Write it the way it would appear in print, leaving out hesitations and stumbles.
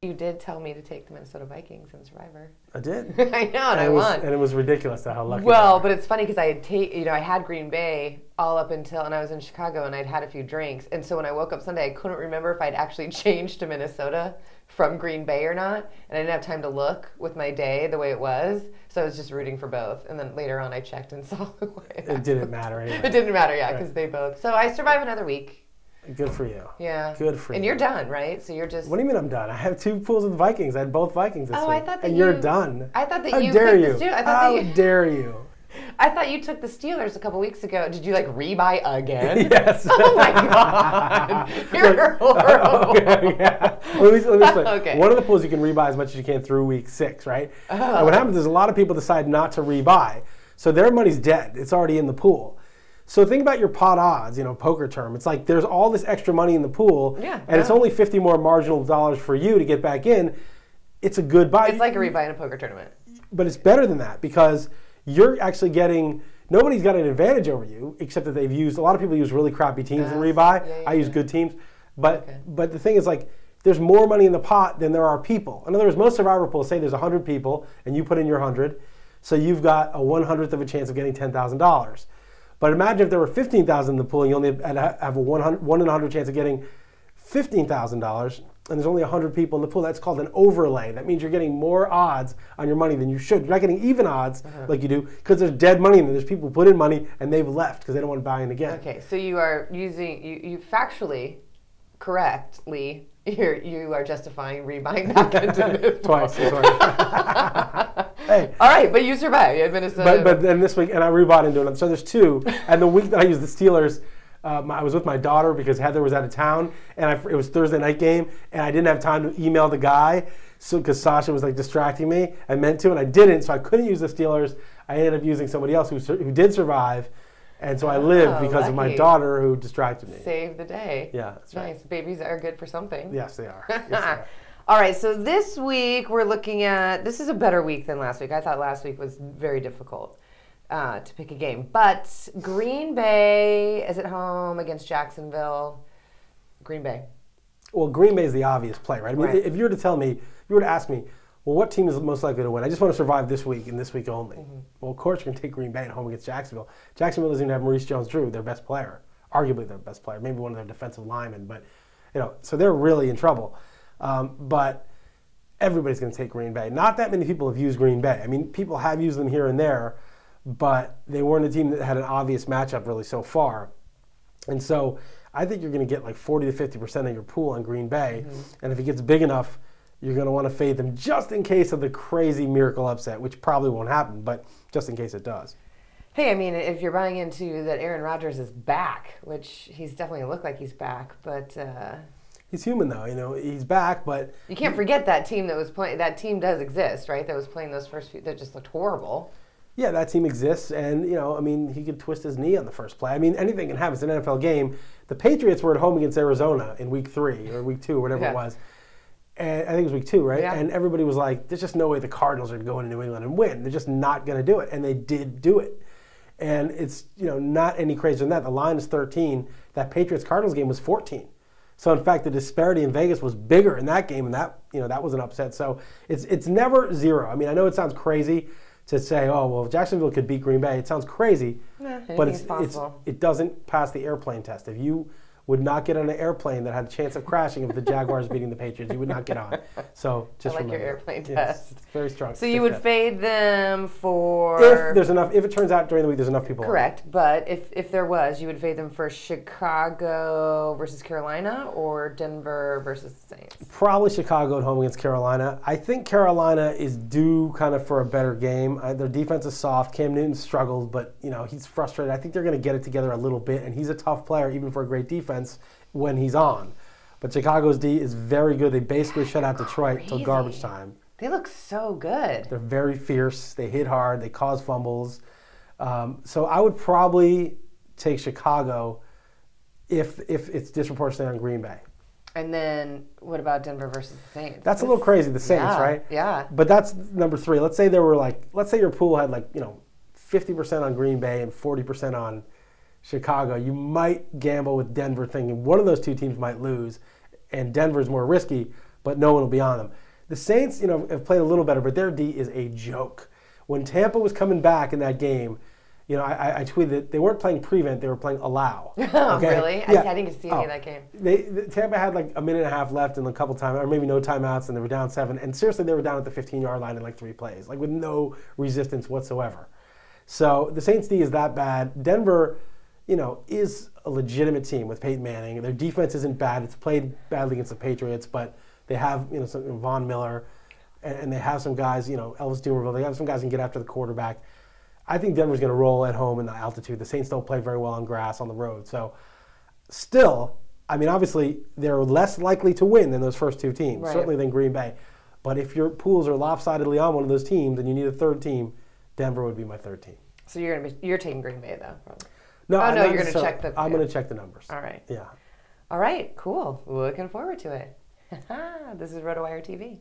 You did tell me to take the Minnesota Vikings in Survivor. I did. I know, and I won. And it was ridiculous how lucky. Well, but it's funny because I had I had Green Bay all up until, and I was in Chicago, and I'd had a few drinks, and so when I woke up Sunday, I couldn't remember if I'd actually changed to Minnesota from Green Bay or not, and I didn't have time to look with my day the way it was, so I was just rooting for both. And then later on, I checked and saw the way it didn't matter anyway. It didn't matter, yeah, because they both. So I survive another week. Good for you. Yeah. Good for you. And you're done, right? So you're just... What do you mean I'm done? I have 2 pools with the Vikings. I had both Vikings this week. I thought that and you're done. I thought that How you dare you? How dare you? I thought you took the Steelers a couple weeks ago. Did you rebuy again? Yes. Oh my God. You're horrible. Okay, yeah. Let me explain. Okay. One of the pools you can rebuy as much as you can through week 6, right? And what happens is a lot of people decide not to rebuy. So their money's dead. It's already in the pool. So think about your pot odds, poker term. It's like there's all this extra money in the pool, and it's only 50 more marginal dollars for you to get back in. It's a good buy. It's like a rebuy in a poker tournament. But it's better than that because you're actually getting, nobody's got an advantage over you except that they've used, a lot of people use really crappy teams in rebuy. I use good teams. But the thing is there's more money in the pot than there are people. In other words, most Survivor pools say there's 100 people and you put in your 100, so you've got a 1/100th of a chance of getting $10,000. But imagine if there were 15,000 in the pool and you only have a 1 in 100 chance of getting $15,000 and there's only 100 people in the pool. That's called an overlay. That means you're getting more odds on your money than you should. You're not getting even odds like you do because there's dead money in there. There's people who put in money and they've left because they don't want to buy in again. Okay, so you are using, you factually, correctly, you are justifying rebuying back into this Twice. Hey. All right, but you survived. You had Minnesota. But then this week, and I rebought into it. So there's 2. And the week that I used the Steelers, I was with my daughter because Heather was out of town, and it was Thursday night game, and I didn't have time to email the guy, so because Sasha was distracting me. I meant to, and I didn't, so I couldn't use the Steelers. I ended up using somebody else who did survive, and so I lived because of my daughter who distracted me. Saved the day. Yeah, that's right. Nice. Babies are good for something. Yes, they are. Yes, they are. All right, so this week we're looking at, this is a better week than last week. I thought last week was very difficult to pick a game. But Green Bay is at home against Jacksonville. Green Bay. Well, Green Bay is the obvious play, right? I mean, if you were to tell me, if you were to ask me, well, what team is most likely to win? I just want to survive this week and this week only. Well, of course you're going to take Green Bay at home against Jacksonville. Jacksonville doesn't even have Maurice Jones-Drew, their best player. Arguably their best player. Maybe one of their defensive linemen. But, so they're really in trouble. But everybody's going to take Green Bay. Not that many people have used Green Bay. I mean, people have used them here and there, but they weren't a team that had an obvious matchup really so far. And so I think you're going to get 40 to 50% of your pool on Green Bay. And if it gets big enough, you're going to want to fade them just in case of the crazy miracle upset, which probably won't happen, but just in case it does. Hey, I mean, if you're buying into that Aaron Rodgers is back, which he's definitely looked like he's back, but... He's human, though. He's back, but... You can't forget that team that was playing... That team does exist, right? That was playing those first few... That just looked horrible. Yeah, that team exists, and, I mean, he could twist his knee on the first play. I mean, anything can happen. It's an NFL game. The Patriots were at home against Arizona in week 3 or week 2, whatever it was. And I think it was week 2, right? Yeah. And everybody was like, there's just no way the Cardinals are going to go into New England and win. They're just not going to do it. And they did do it. And it's, not any crazier than that. The line is 13. That Patriots-Cardinals game was 14. So in fact, the disparity in Vegas was bigger in that game, and that that was an upset. So it's never 0. I mean, I know it sounds crazy to say, oh well, if Jacksonville could beat Green Bay. It sounds crazy, but it doesn't pass the airplane test. If you would not get on an airplane that had a chance of crashing if the Jaguars beating the Patriots, you would not get on. So just I like remember. Your airplane test. Yes, it's very strong. So you would fade them for... If there's enough, if it turns out during the week there's enough people Correct, on. But if there was, you would fade them for Chicago versus Carolina or Denver versus the Saints? Probably Chicago at home against Carolina. I think Carolina is due kind of for a better game. Their defense is soft. Cam Newton struggled, but he's frustrated. I think they're going to get it together a little bit, and he's a tough player even for a great defense when he's on. But Chicago's D is very good. They basically shut out Detroit until garbage time. They look so good. They're very fierce. They hit hard. They cause fumbles. So I would probably take Chicago if it's disproportionate on Green Bay. And then what about Denver versus the Saints? That's a little crazy, the Saints, right? Yeah. But that's number 3. Let's say your pool had 50% on Green Bay and 40% on Chicago. You might gamble with Denver thinking one of those two teams might lose, and Denver's more risky, but no one will be on them. The Saints, have played a little better, but their D is a joke. When Tampa was coming back in that game, I tweeted that they weren't playing prevent, they were playing allow. Oh, okay? really? Yeah. I didn't see any of that game. Tampa had like a minute and a half left and a couple times, or maybe no timeouts, and they were down 7. And seriously, they were down at the 15-yard line in like 3 plays, like with no resistance whatsoever. So the Saints D is that bad. Denver, is a legitimate team with Peyton Manning. Their defense isn't bad. It's played badly against the Patriots, but they have, some Von Miller, and they have some guys, Elvis Dumervil. They have some guys who can get after the quarterback. I think Denver's going to roll at home in the altitude. The Saints don't play very well on grass on the road. So still, obviously, they're less likely to win than those first 2 teams, certainly than Green Bay. But if your pools are lopsidedly on one of those teams and you need a third team, Denver would be my third team. So you're taking Green Bay, though? Probably. No, you're going to check the... I'm going to check the numbers. All right. Yeah. All right, cool. Looking forward to it. This is RotoWire TV.